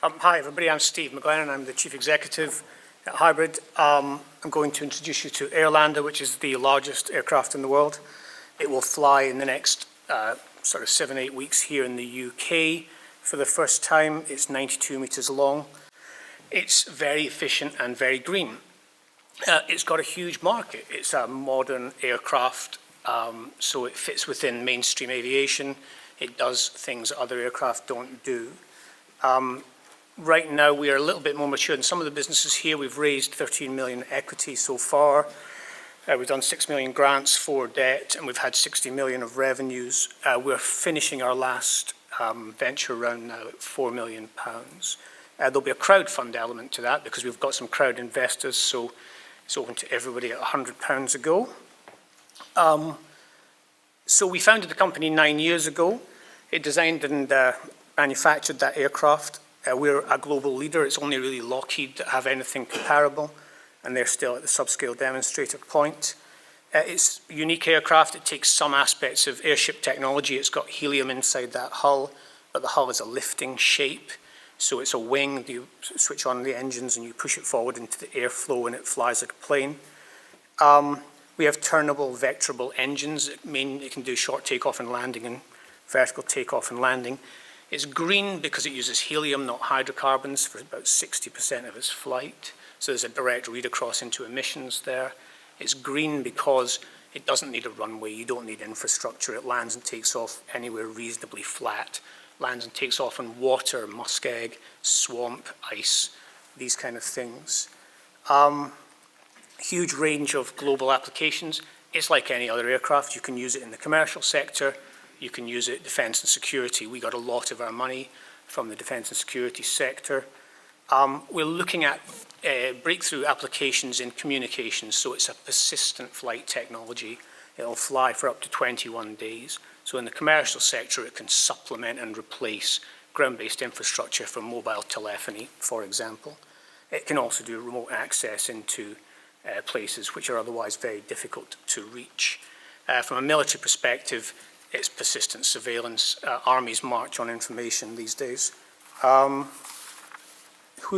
Hi everybody, I'm Steve McGlennon. I'm the Chief Executive at Hybrid. I'm going to introduce you to Airlander, which is the largest aircraft in the world. It will fly in the next sort of 7-8 weeks here in the UK for the first time. It's 92 metres long. It's very efficient and very green. It's got a huge market. It's a modern aircraft, so it fits within mainstream aviation. It does things that other aircraft don't do. Right now, we are a little bit more mature than some of the businesses here. We've raised 13 million equity so far. We've done 6 million grants for debt, and we've had 60 million of revenues. We're finishing our last venture round now at £4 million. There'll be a crowdfund element to that because we've got some crowd investors, so it's open to everybody at £100 a go. So we founded the company 9 years ago. It designed and manufactured that aircraft. We're a global leader. It's only really Lockheed that have anything comparable, and they're still at the subscale demonstrator point. It's a unique aircraft. It takes some aspects of airship technology. It's got helium inside that hull, but the hull is a lifting shape. So it's a wing. You switch on the engines and you push it forward into the airflow and it flies like a plane. We have turnable, vectorable engines. It can do short takeoff and landing and vertical takeoff and landing. It's green because it uses helium, not hydrocarbons, for about 60% of its flight. So there's a direct read across into emissions there. It's green because it doesn't need a runway. You don't need infrastructure. It lands and takes off anywhere reasonably flat. Lands and takes off on water, muskeg, swamp, ice, these kind of things. Huge range of global applications. It's like any other aircraft. You can use it in the commercial sector. You can use it defence and security. We got a lot of our money from the defence and security sector. We're looking at breakthrough applications in communications, so it's a persistent flight technology. It'll fly for up to 21 days. So in the commercial sector, it can supplement and replace ground-based infrastructure for mobile telephony, for example. It can also do remote access into places which are otherwise very difficult to reach. From a military perspective, it's persistent surveillance. Armies march on information these days. Who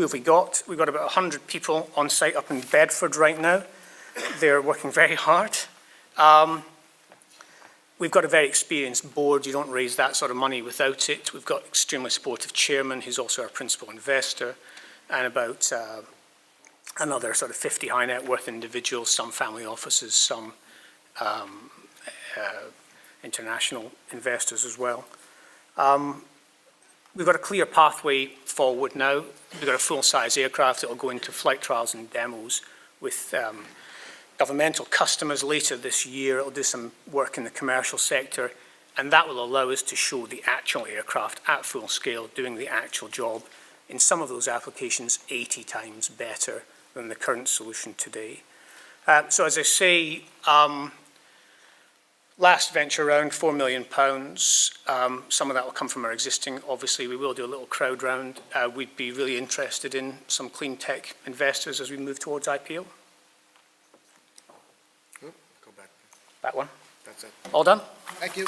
have we got? We've got about 100 people on site up in Bedford right now. They're working very hard. We've got a very experienced board. You don't raise that sort of money without it. We've got extremely supportive chairman, who's also our principal investor, and about another sort of 50 high net worth individuals, some family offices, some international investors as well. We've got a clear pathway forward now. We've got a full-size aircraft that will go into flight trials and demos with governmental customers later this year. It'll do some work in the commercial sector, and that will allow us to show the actual aircraft at full scale doing the actual job. In some of those applications, 80 times better than the current solution today. So as I say, last venture round, £4 million. Some of that will come from our existing. Obviously, we will do a little crowd round. We'd be really interested in some clean tech investors as we move towards IPO. Go back. That one. That's it. All done? Thank you.